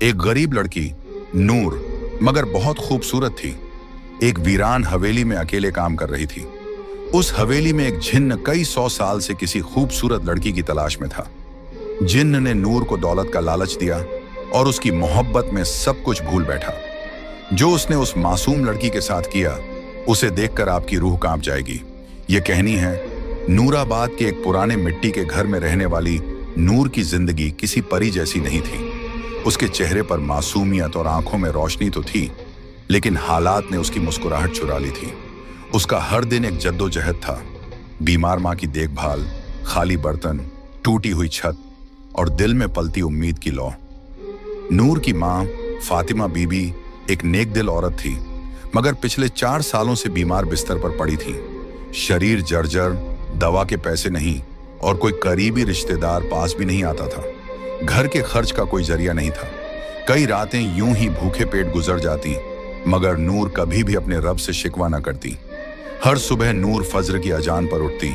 एक गरीब लड़की नूर, मगर बहुत खूबसूरत थी, एक वीरान हवेली में अकेले काम कर रही थी। उस हवेली में एक जिन्न कई 100 साल से किसी खूबसूरत लड़की की तलाश में था। जिन्न ने नूर को दौलत का लालच दिया और उसकी मोहब्बत में सब कुछ भूल बैठा। जो उसने उस मासूम लड़की के साथ किया, उसे देखकर आपकी रूह कांप जाएगी। ये कहानी है नूराबाद के एक पुराने मिट्टी के घर में रहने वाली नूर की जिंदगी किसी परी जैसी नहीं थी। उसके चेहरे पर मासूमियत और आंखों में रोशनी तो थी, लेकिन हालात ने उसकी मुस्कुराहट चुरा ली थी। उसका हर दिन एक जद्दोजहद था। बीमार माँ की देखभाल, खाली बर्तन, टूटी हुई छत और दिल में पलती उम्मीद की लौ। नूर की माँ फातिमा बीबी एक नेक दिल औरत थी, मगर पिछले 4 सालों से बीमार बिस्तर पर पड़ी थी। शरीर जर्जर, दवा के पैसे नहीं और कोई करीबी रिश्तेदार पास भी नहीं आता था। घर के खर्च का कोई जरिया नहीं था। कई रातें यूं ही भूखे पेट गुजर जाती, मगर नूर कभी भी अपने रब से शिकवा न करती। हर सुबह नूर फज्र की अजान पर उठती,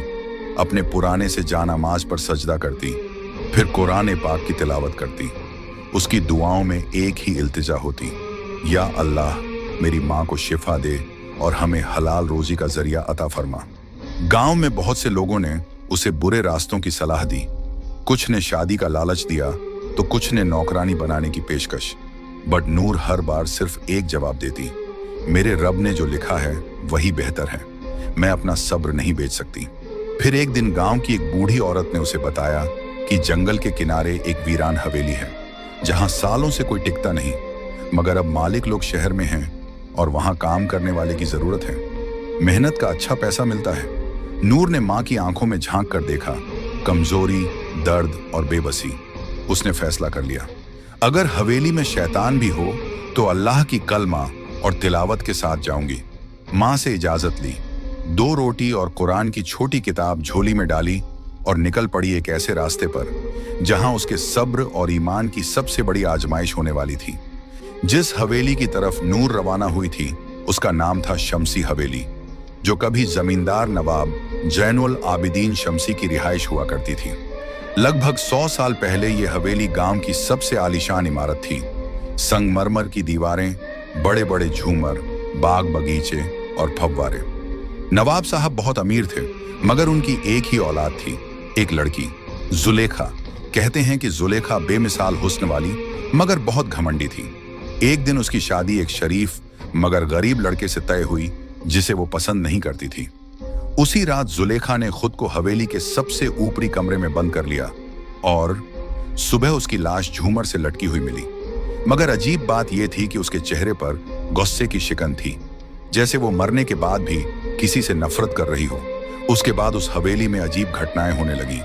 अपने पुराने से जानामाज पर सजदा करती, फिर कुरान पाक की तिलावत करती। उसकी दुआओं में एक ही इल्तिजा होती, या अल्लाह मेरी माँ को शिफा दे और हमें हलाल रोजी का जरिया अता फरमा। गांव में बहुत से लोगों ने उसे बुरे रास्तों की सलाह दी। कुछ ने शादी का लालच दिया तो कुछ ने नौकरानी बनाने की पेशकश। बट नूर हर बार सिर्फ एक जवाब देती, मेरे रब ने जो लिखा है वही बेहतर है, मैं अपना सब्र नहीं बेच सकती। फिर एक दिन गांव की एक बूढ़ी औरत ने उसे बताया कि जंगल के किनारे एक वीरान हवेली है, जहां सालों से कोई टिकता नहीं, मगर अब मालिक लोग शहर में हैं और वहां काम करने वाले की जरूरत है। मेहनत का अच्छा पैसा मिलता है। नूर ने माँ की आंखों में झांक कर देखा, कमजोरी, दर्द और बेबसी। उसने फैसला कर लिया, अगर हवेली में शैतान भी हो तो अल्लाह की कलमा और तिलावत के साथ जाऊंगी। माँ से इजाजत ली, 2 रोटी और कुरान की छोटी किताब झोली में डाली और निकल पड़ी एक ऐसे रास्ते पर जहां उसके सब्र और ईमान की सबसे बड़ी आजमाइश होने वाली थी। जिस हवेली की तरफ नूर रवाना हुई थी, उसका नाम था शमसी हवेली, जो कभी जमींदार नवाब जैनुल आबिदीन शमसी की रिहाइश हुआ करती थी। लगभग 100 साल पहले यह हवेली गांव की सबसे आलीशान इमारत थी। संगमरमर की दीवारें, बड़े बड़े झूमर, बाग बगीचे और फव्वारे। नवाब साहब बहुत अमीर थे, मगर उनकी एक ही औलाद थी, एक लड़की, जुलेखा। कहते हैं कि जुलेखा बेमिसाल हुस्न वाली मगर बहुत घमंडी थी। एक दिन उसकी शादी एक शरीफ मगर गरीब लड़के से तय हुई, जिसे वो पसंद नहीं करती थी। उसी रात जुलेखा ने खुद को हवेली के सबसे ऊपरी कमरे में बंद कर लिया और सुबह उसकी लाश झूमर से लटकी हुई मिली। मगर अजीब बात यह थी कि उसके चेहरे पर गुस्से की शिकन थी, जैसे वो मरने के बाद भी किसी से नफरत कर रही हो। उसके बाद उस हवेली में अजीब घटनाएं होने लगी।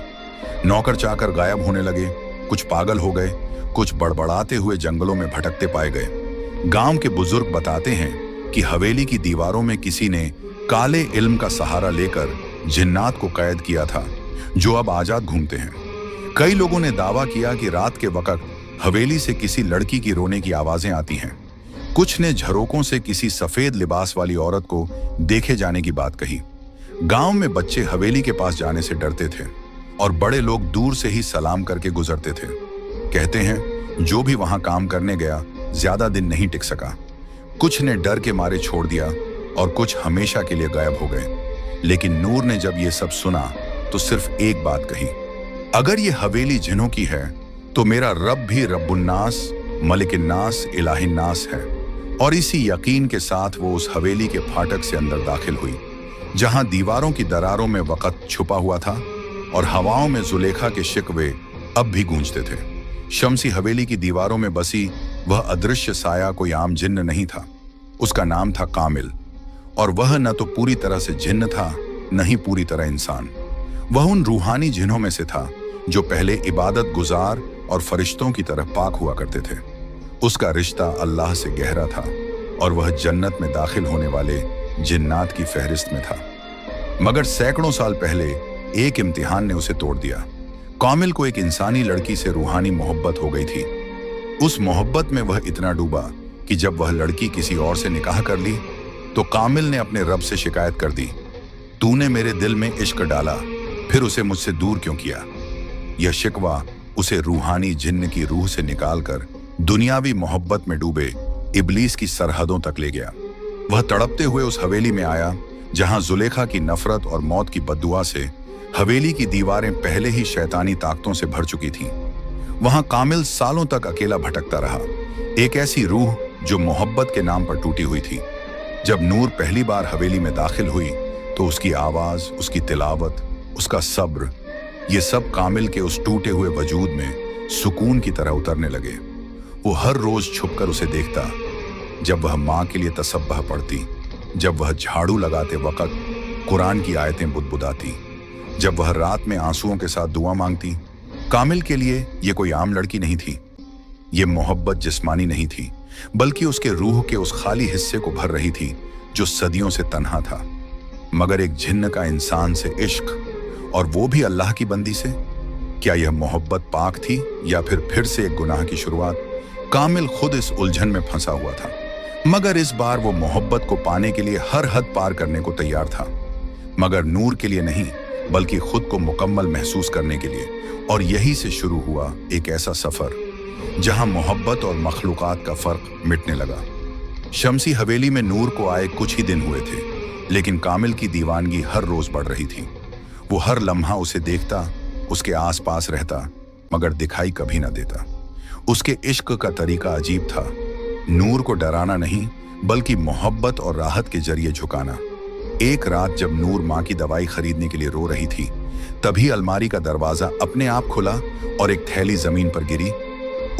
नौकर चाकर गायब होने लगे, कुछ पागल हो गए, कुछ बड़बड़ाते हुए जंगलों में भटकते पाए गए। गांव के बुजुर्ग बताते हैं कि हवेली की दीवारों में किसी ने काले इल्म का सहारा लेकर जिन्नात को कैद किया था, जो अब आजाद घूमते हैं। कई लोगों ने दावा किया कि रात के वक्त हवेली से किसी लड़की की रोने की आवाजें आती हैं। कुछ ने झरोकों से किसी सफेद लिबास वाली औरत को देखे जाने की बात कही। गांव में बच्चे हवेली के पास जाने से डरते थे और बड़े लोग दूर से ही सलाम करके गुजरते थे। कहते हैं जो भी वहां काम करने गया ज्यादा दिन नहीं टिक सका। कुछ ने डर के मारे छोड़ दिया और कुछ हमेशा के लिए गायब हो गए। लेकिन नूर ने जब ये सब सुना तो सिर्फ एक बात कही, अगर ये हवेली जिन्हों की है तो मेरा रब भी रब्बुन्नास, मलिकिन्नास, इलाहिन्नास है। और इसी यकीन के साथ वो उस हवेली के फाटक से अंदर दाखिल हुई, जहां दीवारों की दरारों में वक़्त छुपा हुआ था और हवाओं में जुलेखा के शिकवे अब भी गूंजते थे। शमसी हवेली की दीवारों में बसी वह अदृश्य साया कोई आम जिन्न नहीं था। उसका नाम था कामिल, और वह न तो पूरी तरह से जिन्न था, न ही पूरी तरह इंसान। वह उन रूहानी जिन्हों में से था जो पहले इबादत गुजार और फरिश्तों की तरह पाक हुआ करते थे। उसका रिश्ता अल्लाह से गहरा था और वह जन्नत में दाखिल होने वाले जिन्नात की फहरिस्त में था। मगर सैकड़ों साल पहले एक इम्तिहान ने उसे तोड़ दिया। कामिल को एक इंसानी लड़की से रूहानी मोहब्बत हो गई थी। उस मोहब्बत में वह इतना डूबा कि जब वह लड़की किसी और से निकाह कर ली तो कामिल ने अपने रब से शिकायत कर दी, तूने मेरे दिल में इश्क डाला, फिर उसे मुझसे दूर क्यों किया। यह शिकवा उसे रूहानी जिन्न की रूह से निकालकर दुनियावी मोहब्बत में डूबे इब्लीस की सरहदों तक ले गया। वह तड़पते हुए उस हवेली में आया जहां जुलेखा की नफरत और मौत की बद्दुआ से हवेली की दीवारें पहले ही शैतानी ताकतों से भर चुकी थीं। वहां कामिल सालों तक अकेला भटकता रहा, एक ऐसी रूह जो मोहब्बत के नाम पर टूटी हुई थी। जब नूर पहली बार हवेली में दाखिल हुई तो उसकी आवाज, उसकी तिलावत, उसका सब्र, ये सब कामिल के उस टूटे हुए वजूद में सुकून की तरह उतरने लगे। वो हर रोज छुपकर उसे देखता, जब वह माँ के लिए तसब्बह पढ़ती, जब वह झाड़ू लगाते वक्त कुरान की आयतें बुदबुदाती, जब वह रात में आंसुओं के साथ दुआ मांगती। कामिल के लिए ये कोई आम लड़की नहीं थी। ये मोहब्बत जिस्मानी नहीं थी, बल्कि उसके रूह के उस खाली हिस्से को भर रही थी जो सदियों से तन्हा था। मगर एक जिन्न का इंसान से इश्क, और वो भी अल्लाह की बंदी से, क्या यह मोहब्बत पाक थी या फिर से एक गुनाह की शुरुआत? कामिल खुद इस उलझन में फंसा हुआ था, मगर इस बार वो मोहब्बत को पाने के लिए हर हद पार करने को तैयार था। मगर नूर के लिए नहीं, बल्कि खुद को मुकम्मल महसूस करने के लिए। और यही से शुरू हुआ एक ऐसा सफर जहां मोहब्बत और मखलूकात का फर्क मिटने लगा। शमसी हवेली में नूर को आए कुछ ही दिन हुए थे, लेकिन कामिल की दीवानगी हर रोज बढ़ रही थी। वो हर लम्हा उसे देखता, उसके आसपास रहता, मगर दिखाई कभी ना देता। उसके इश्क का तरीका अजीब था, नूर को डराना नहीं, बल्कि मोहब्बत और राहत के जरिए झुकाना। एक रात जब नूर माँ की दवाई खरीदने के लिए रो रही थी, तभी अलमारी का दरवाजा अपने आप खुला और एक थैली जमीन पर गिरी।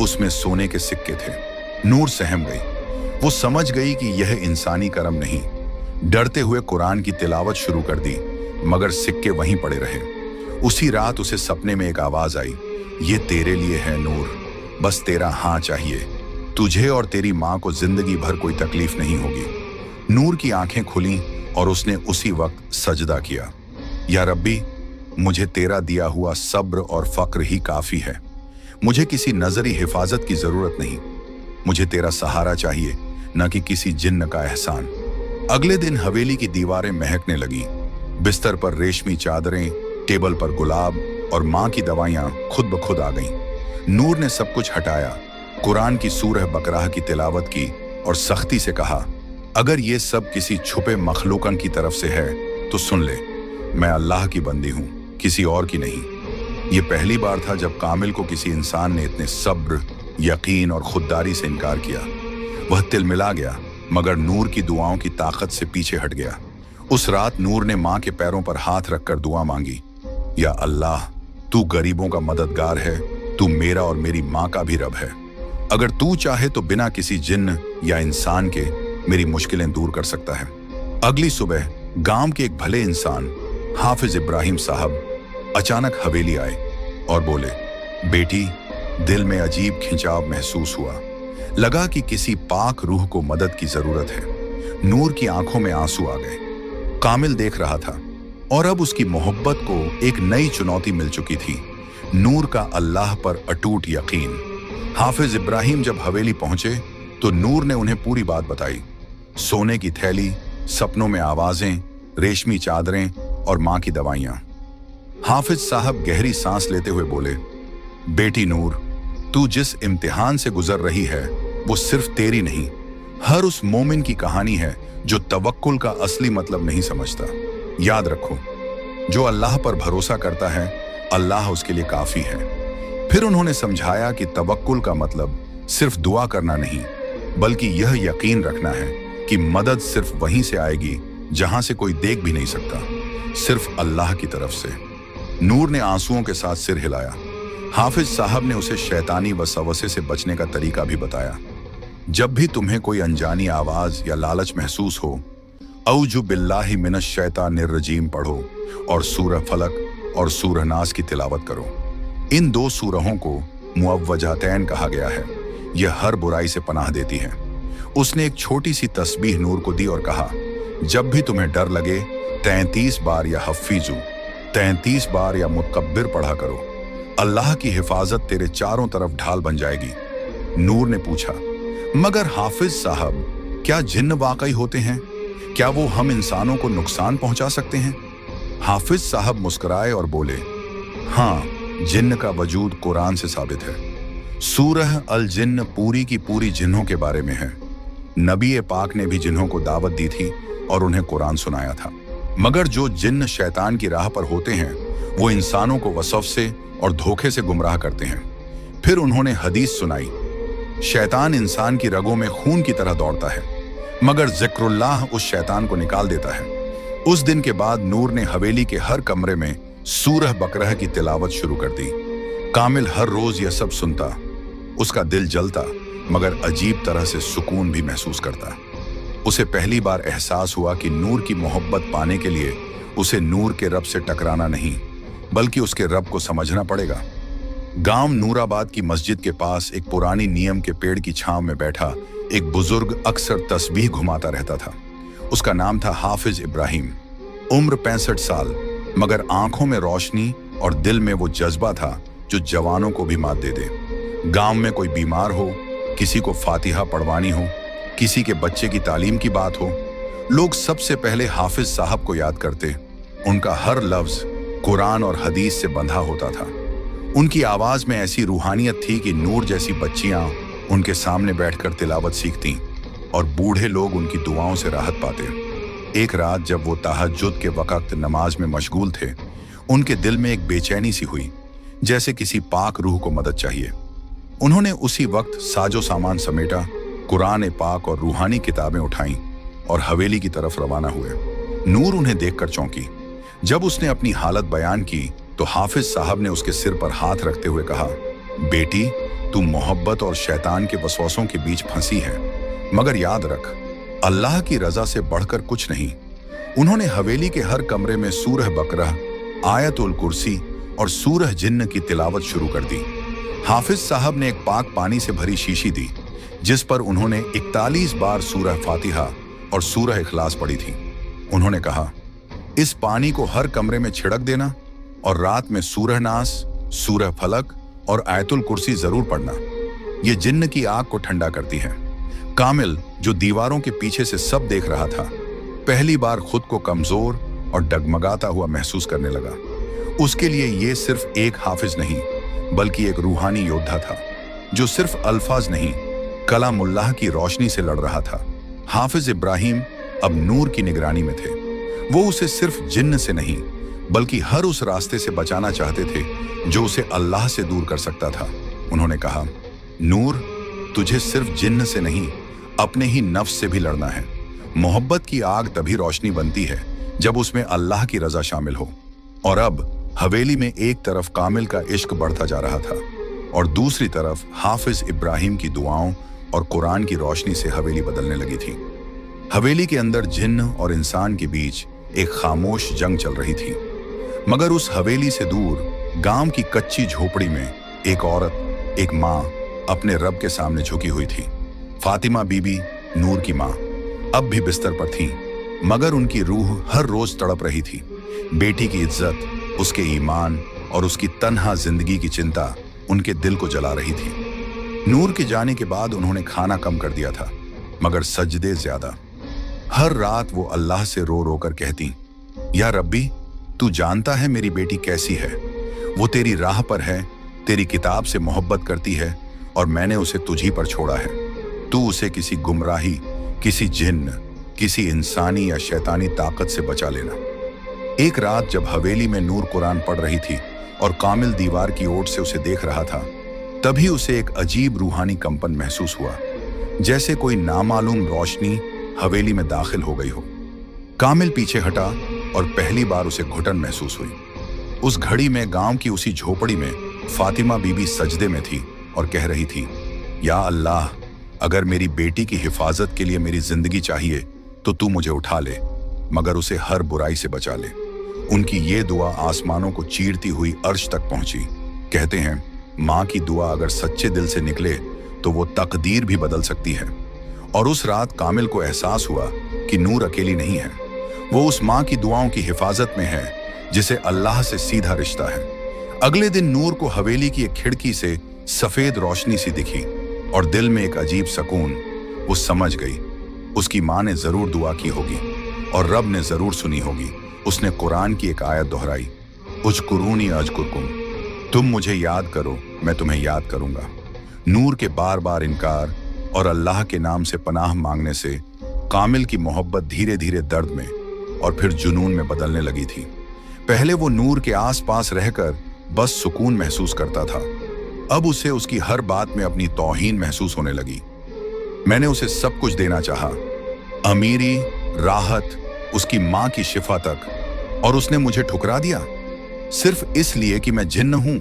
उसमें सोने के सिक्के थे। नूर सहम गई। वो समझ गई कि यह इंसानी करम नहीं। डरते हुए कुरान की तिलावत शुरू कर दी, मगर सिक्के वहीं पड़े रहे। उसी रात उसे सपने में एक आवाज आई, ये तेरे लिए है नूर, बस तेरा हाँ चाहिए। तुझे और तेरी माँ को जिंदगी भर कोई तकलीफ नहीं होगी। नूर की आंखें खुलीं और उसने उसी वक्त सजदा किया, या रब्बी, मुझे तेरा दिया हुआ सब्र और फक्र ही काफी है। मुझे किसी नजरी हिफाजत की जरूरत नहीं। मुझे तेरा सहारा चाहिए, न कि किसी जिन्न का एहसान। अगले दिन हवेली की दीवारें महकने लगी। बिस्तर पर रेशमी चादरें, टेबल पर गुलाब और माँ की दवाइयाँ खुद ब खुद आ गईं। नूर ने सब कुछ हटाया, कुरान की सूरह बकराह की तिलावत की और सख्ती से कहा, अगर ये सब किसी छुपे मखलूकन की तरफ से है तो सुन ले, मैं अल्लाह की बंदी हूँ, किसी और की नहीं। ये पहली बार था जब कामिल को किसी इंसान ने इतने सब्र, यकीन और खुददारी से इनकार किया। वह तिलमिला गया, मगर नूर की दुआओं की ताकत से पीछे हट गया। उस रात नूर ने माँ के पैरों पर हाथ रखकर दुआ मांगी, या अल्लाह, तू गरीबों का मददगार है, तू मेरा और मेरी माँ का भी रब है। अगर तू चाहे तो बिना किसी जिन्न या इंसान के मेरी मुश्किलें दूर कर सकता है। अगली सुबह गांव के एक भले इंसान हाफिज इब्राहिम साहब अचानक हवेली आए और बोले, बेटी, दिल में अजीब खिंचाव महसूस हुआ। लगा कि किसी पाक रूह को मदद की जरूरत है। नूर की आंखों में आंसू आ गए। कामिल देख रहा था और अब उसकी मोहब्बत को एक नई चुनौती मिल चुकी थी, नूर का अल्लाह पर अटूट यकीन। हाफिज इब्राहिम जब हवेली पहुंचे तो नूर ने उन्हें पूरी बात बताई। सोने की थैली, सपनों में आवाजें, रेशमी चादरें और माँ की दवाइयाँ। हाफिज साहब गहरी सांस लेते हुए बोले, बेटी नूर, तू जिस इम्तिहान से गुजर रही है वो सिर्फ तेरी नहीं, हर उस मोमिन की कहानी है जो तवक्कुल का असली मतलब नहीं समझता। याद रखो, जो अल्लाह पर भरोसा करता है, अल्लाह उसके लिए काफी है। फिर उन्होंने समझाया कि तवक्कुल का मतलब सिर्फ दुआ करना नहीं, बल्कि यह यकीन रखना है कि मदद सिर्फ वहीं से आएगी जहां से कोई देख भी नहीं सकता, सिर्फ अल्लाह की तरफ से। नूर ने आंसुओं के साथ सिर हिलाया। हाफिज साहब ने उसे शैतानी वसवसे से बचने का तरीका भी बताया। जब भी तुम्हें कोई अनजानी आवाज या लालच महसूस हो, औजु बिल्लाहि मिनश शैतानिर रजीम पढ़ो और सूरह फलक और सूरह नास की तिलावत करो। इन दो सूरहों को मुअव्वजातैन कहा गया है। यह हर बुराई से पनाह देती है। उसने एक छोटी सी तस्बीह नूर को दी और कहा, जब भी तुम्हें डर लगे 33 बार या हफीजू, 33 बार या मुतकब्बिर पढ़ा करो। अल्लाह की हिफाजत तेरे चारों तरफ ढाल बन जाएगी। नूर ने पूछा, मगर हाफिज साहब, क्या जिन्न वाकई होते हैं? क्या वो हम इंसानों को नुकसान पहुंचा सकते हैं? हाफिज साहब मुस्कुराए और बोले, हाँ, जिन्न का वजूद कुरान से साबित है। सूरह अल जिन्न पूरी की पूरी जिन्हों के बारे में है। नबी पाक ने भी जिन्हों को दावत दी थी और उन्हें कुरान सुनाया था। मगर जो जिन्न शैतान की राह पर होते हैं वो इंसानों को वसफ से और धोखे से गुमराह करते हैं। फिर उन्होंने हदीस सुनाई, शैतान इंसान की रगों में खून की तरह दौड़ता है, मगर जिक्रुल्लाह उस शैतान को निकाल देता है। उस दिन के बाद नूर ने हवेली के हर कमरे में सूरह बकरह की तिलावत शुरू कर दी। कामिल हर रोज यह सब सुनता, उसका दिल जलता, मगर अजीब तरह से सुकून भी महसूस करता। उसे पहली बार एहसास हुआ कि नूर की मोहब्बत पाने के लिए उसे नूर के रब से टकराना नहीं, बल्कि उसके रब को समझना पड़ेगा। गांव नूराबाद की मस्जिद के पास एक पुरानी नीम के पेड़ की छांव में बैठा एक बुजुर्ग अक्सर तस्बीह घुमाता रहता था। उसका नाम था हाफिज इब्राहिम। उम्र 65 साल, मगर आंखों में रोशनी और दिल में वो जज्बा था जो जवानों को भी मात दे दे। गांव में कोई बीमार हो, किसी को फातिहा पढ़वानी हो, किसी के बच्चे की तालीम की बात हो, लोग सबसे पहले हाफिज साहब को याद करते। उनका हर लफ्ज कुरान और हदीस से बंधा होता था। उनकी आवाज में ऐसी रूहानियत थी कि नूर जैसी बच्चियां उनके सामने बैठकर तिलावत सीखती और बूढ़े लोग उनकी दुआओं से राहत पाते। एक रात जब वो तहज्जुद के वक्त नमाज में मशगूल थे, उनके दिल में एक बेचैनी सी हुई, जैसे किसी पाक रूह को मदद चाहिए। उन्होंने उसी वक्त साजो सामान समेटा, कुरान पाक और रूहानी किताबें उठाईं और हवेली की तरफ रवाना हुए। नूर उन्हें देखकर चौंकी। जब उसने अपनी हालत बयान की तो हाफिज साहब ने उसके सिर पर हाथ रखते हुए कहा, बेटी, तू मोहब्बत और शैतान के वसवसों के बीच फंसी है, मगर याद रख, अल्लाह की रजा से बढ़कर कुछ नहीं। उन्होंने हवेली के हर कमरे में सूरह बकरह, आयतुल कुर्सी और सूरह जिन्न की तिलावत शुरू कर दी। हाफिज साहब ने एक पाक पानी से भरी शीशी दी, जिस पर उन्होंने 41 बार सूरह फातिहा और सूरह इखलास पढ़ी थी। उन्होंने कहा, इस पानी को हर कमरे में छिड़क देना और रात में सूरह नास, सूरह फलक और आयतुल कुर्सी जरूर पढ़ना। ये जिन्न की आग को ठंडा करती है। कामिल, जो दीवारों के पीछे से सब देख रहा था, पहली बार खुद को कमजोर और डगमगाता हुआ महसूस करने लगा। उसके लिए ये सिर्फ एक हाफिज नहीं, बल्कि एक रूहानी योद्धा था, जो सिर्फ अल्फाज नहीं, कलामुल्लाह की रोशनी से लड़ रहा था। हाफिज इब्राहिम अब नूर की निगरानी में थे। वो उसे सिर्फ जिन्न से नहीं, बल्कि हर उस रास्ते से बचाना चाहते थे जो उसे अल्लाह से दूर कर सकता था। उन्होंने कहा, नूर, तुझे सिर्फ जिन्न से नहीं, अपने ही नफ्स से भी लड़ना है। मोहब्बत की आग तभी रोशनी बनती है जब उसमें अल्लाह की रजा शामिल हो। और अब हवेली में एक तरफ कामिल का इश्क बढ़ता जा रहा था और दूसरी तरफ हाफिज इब्राहिम की दुआओं और कुरान की रोशनी से हवेली बदलने लगी थी। हवेली के अंदर जिन्न और इंसान के बीच एक खामोश जंग चल रही थी। मगर उस हवेली से दूर गांव की कच्ची झोपड़ी में एक औरत, एक माँ, अपने रब के सामने झुकी हुई थी। फातिमा बीबी, नूर की माँ, अब भी बिस्तर पर थी, मगर उनकी रूह हर रोज तड़प रही थी। बेटी की इज्जत, उसके ईमान और उसकी तन्हा जिंदगी की चिंता उनके दिल को जला रही थी। नूर के जाने के बाद उन्होंने खाना कम कर दिया था, मगर सजदे ज्यादा। हर रात वो अल्लाह से रो रो कर कहती, या रब्बी, तू जानता है मेरी बेटी कैसी है। वो तेरी राह पर है, तेरी किताब से मोहब्बत करती है और मैंने उसे तुझी पर छोड़ा है। तू उसे किसी गुमराही, किसी जिन्न, किसी इंसानी या शैतानी ताकत से बचा लेना। एक रात जब हवेली में नूर कुरान पढ़ रही थी और कामिल दीवार की ओर से उसे देख रहा था, तभी उसे एक अजीब रूहानी कंपन महसूस हुआ, जैसे कोई नामालूम रोशनी हवेली में दाखिल हो गई हो। कामिल पीछे हटा और पहली बार उसे घुटन महसूस हुई। उस घड़ी में गांव की उसी झोपड़ी में फातिमा बीबी सजदे में थी और कह रही थी, या अल्लाह, अगर मेरी बेटी की हिफाजत के लिए मेरी जिंदगी चाहिए तो तू मुझे उठा ले, मगर उसे हर बुराई से बचा ले। उनकी ये दुआ आसमानों को चीरती हुई अर्श तक पहुंची। कहते हैं, माँ की दुआ अगर सच्चे दिल से निकले तो वो तकदीर भी बदल सकती है। और उस रात कामिल को एहसास हुआ कि नूर अकेली नहीं है। वो उस माँ की दुआओं की हिफाजत में है जिसे अल्लाह से सीधा रिश्ता है। अगले दिन नूर को हवेली की एक खिड़की से सफेद रोशनी सी दिखी और दिल में एक अजीब सुकून। वो समझ गई, उसकी माँ ने जरूर दुआ की होगी और रब ने जरूर सुनी होगी। उसने कुरान की एक आयत दोहराई, उज़कुरूनी अज़कुरकुम, तुम मुझे याद करो, मैं तुम्हें याद करूंगा। नूर के बार बार इनकार और अल्लाह के नाम से पनाह मांगने से कामिल की मोहब्बत धीरे धीरे दर्द में और फिर जुनून में बदलने लगी थी। पहले वो नूर के आसपास रहकर बस सुकून महसूस करता था, अब उसे उसकी हर बात में अपनी तौहीन महसूस होने लगी। मैंने उसे सब कुछ देना चाहा, अमीरी, राहत, उसकी माँ की शिफा तक, और उसने मुझे ठुकरा दिया सिर्फ इसलिए कि मैं जिन्न हूं।